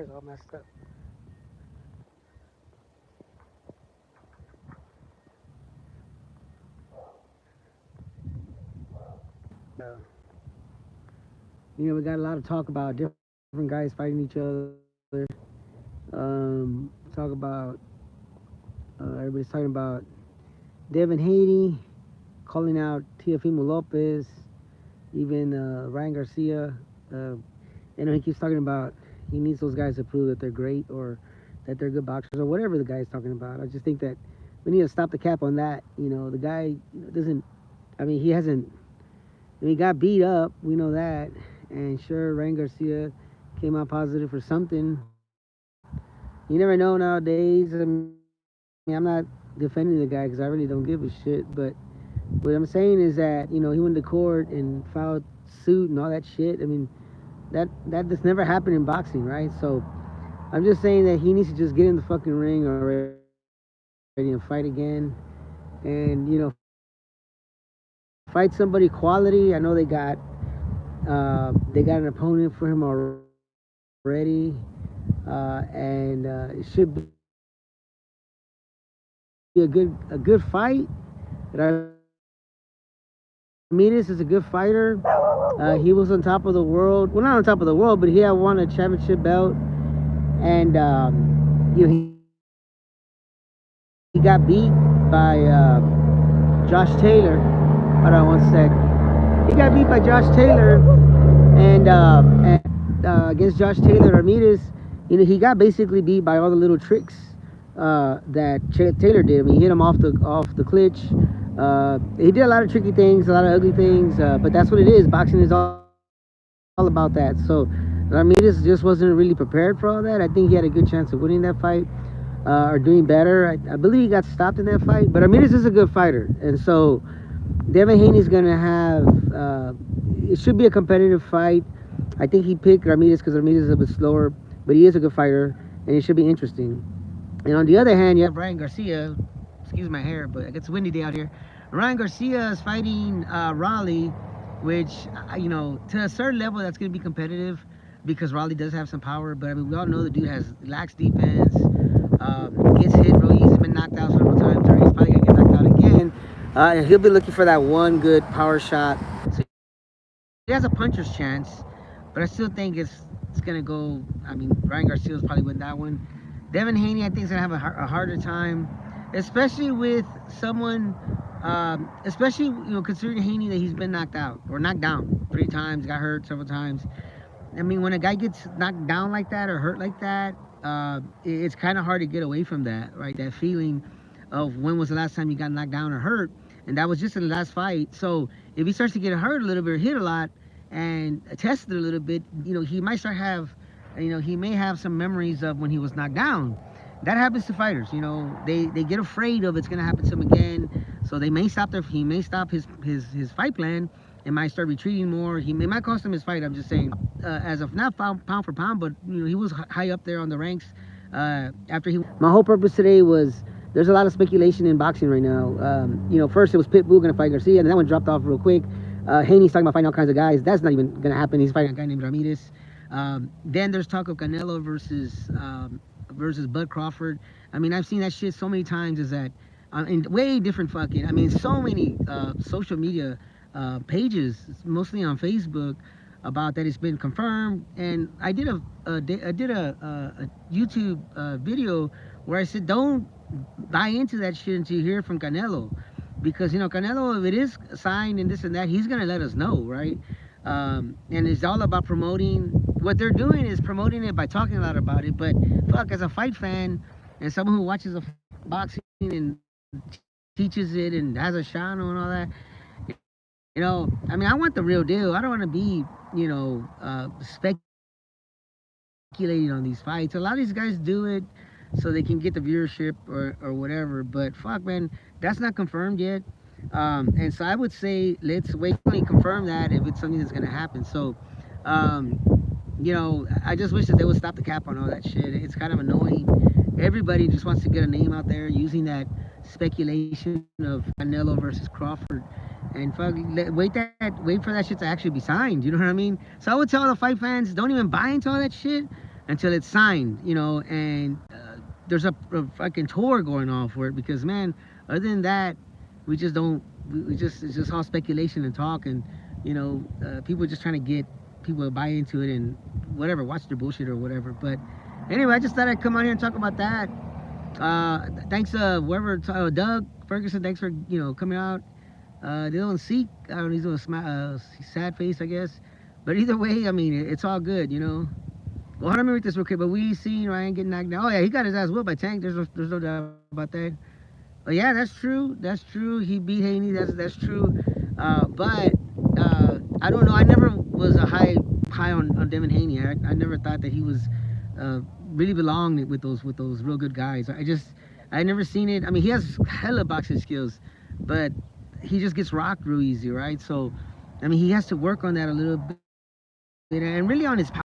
hair's all messed up. Uh, we got a lot of talk about different guys fighting each other. Talk about everybody's talking about Devin Haney calling out Teofimo Lopez, even Ryan Garcia. He keeps talking about he needs those guys to prove that they're great or that they're good boxers or whatever the guy's talking about. I just think that we need to stop the cap on that. The guy doesn't. I mean, he hasn't. He got beat up. We know that. And sure, Ryan Garcia came out positive for something. You never know nowadays. I mean, I'm not defending the guy because I really don't give a shit. But what I'm saying is that he went to court and filed suit and all that shit. I mean, that just never happened in boxing, right? So I'm just saying that he needs to just get in the fucking ring already and fight again, and fight somebody quality. I know they got an opponent for him already, and it should be a good fight. Ramirez is a good fighter. He was on top of the world. Well, not on top of the world, but he had won a championship belt, and he got beat by Josh Taylor. Hold on one sec. He got beat by Josh Taylor, and against Josh Taylor, Ramirez, he got basically beat by all the little tricks that Taylor did. I mean, he hit him off the clinch. He did a lot of tricky things, a lot of ugly things, but that's what it is. Boxing is all about that. So Ramirez just wasn't really prepared for all that. I think he had a good chance of winning that fight or doing better. I believe he got stopped in that fight, but Ramirez is a good fighter, and so Devin Haney's gonna have. It should be a competitive fight. I think he picked Ramirez because Ramirez is a bit slower, but he is a good fighter, and it should be interesting. And on the other hand, you have Ryan Garcia. Excuse my hair, but it gets windy day out here. Ryan Garcia is fighting Raleigh, which to a certain level that's going to be competitive because Raleigh does have some power. But I mean, we all know the dude lacks defense, gets hit real easy, been knocked out several times, or he's probably gonna get knocked out again. And he'll be looking for that one good power shot. So he has a puncher's chance, but I still think it's gonna go. I mean, Ryan Garcia's probably win that one. Devin Haney, I think, is gonna have a harder time, especially with someone, especially considering Haney that he's been knocked out or knocked down 3 times, got hurt several times. I mean, when a guy gets knocked down like that or hurt like that, it's kind of hard to get away from that, right? That feeling of when was the last time you got knocked down or hurt, and that was just in the last fight. So if he starts to get hurt a little bit or hit a lot and tested a little bit, he might start he may have some memories of when he was knocked down. That happens to fighters. They get afraid of it's gonna happen to him again, so he may stop his fight plan and might start retreating more. It might cost him his fight. I'm just saying, as of not pound for pound, but he was high up there on the ranks. My whole purpose today was there's a lot of speculation in boxing right now. First it was Pitbull gonna fight Garcia, and that one dropped off real quick. Haney's talking about fighting all kinds of guys. That's not even gonna happen. He's fighting a guy named Ramirez. Then there's talk of Canelo versus Bud Crawford. I mean, I've seen that shit so many times. Is that in way different fucking. I mean, so many social media pages, mostly on Facebook, about that it's been confirmed. And I did a YouTube video where I said don't buy into that shit until you hear from Canelo, because Canelo, if it is signed and this and that, he's gonna let us know, right? And it's all about promoting. What they're doing is promoting it by talking a lot about it. But fuck, as a fight fan and someone who watches boxing and teaches it and has a channel and all that, I mean, I want the real deal. I don't want to be, speculating on these fights. A lot of these guys do it so they can get the viewership or whatever. But fuck, man, that's not confirmed yet. And so I would say let's wait and confirm that if it's something that's going to happen. So, I just wish that they would stop the cap on all that shit. It's kind of annoying. Everybody just wants to get a name out there using that speculation of Canelo versus Crawford. And fuck, wait for that shit to actually be signed. You know what I mean? So I would tell the fight fans, don't even buy into all that shit. until it's signed, you know, and there's a fucking tour going on for it because, man, other than that, we just don't, we just, it's just all speculation and talk, and, you know, people are just trying to get people to buy into it and whatever, watch their bullshit or whatever. But anyway, I just thought I'd come out here and talk about that. Thanks, whoever, Doug Ferguson, thanks for, you know, coming out. The little Seek, I don't know, he's doing a sad face, I guess. But either way, I mean, it's all good, you know. Well, let me read this real quick. But we seen Ryan getting knocked down. Oh yeah, he got his ass whipped by Tank. There's no doubt about that. But yeah, that's true. That's true. He beat Haney. That's true. But I don't know. I never was a high on Devin Haney. I never thought that he was really belonged with those real good guys. I never seen it. I mean, he has hella boxing skills, but he just gets rocked real easy, right? So, I mean, he has to work on that a little bit, and really on his power.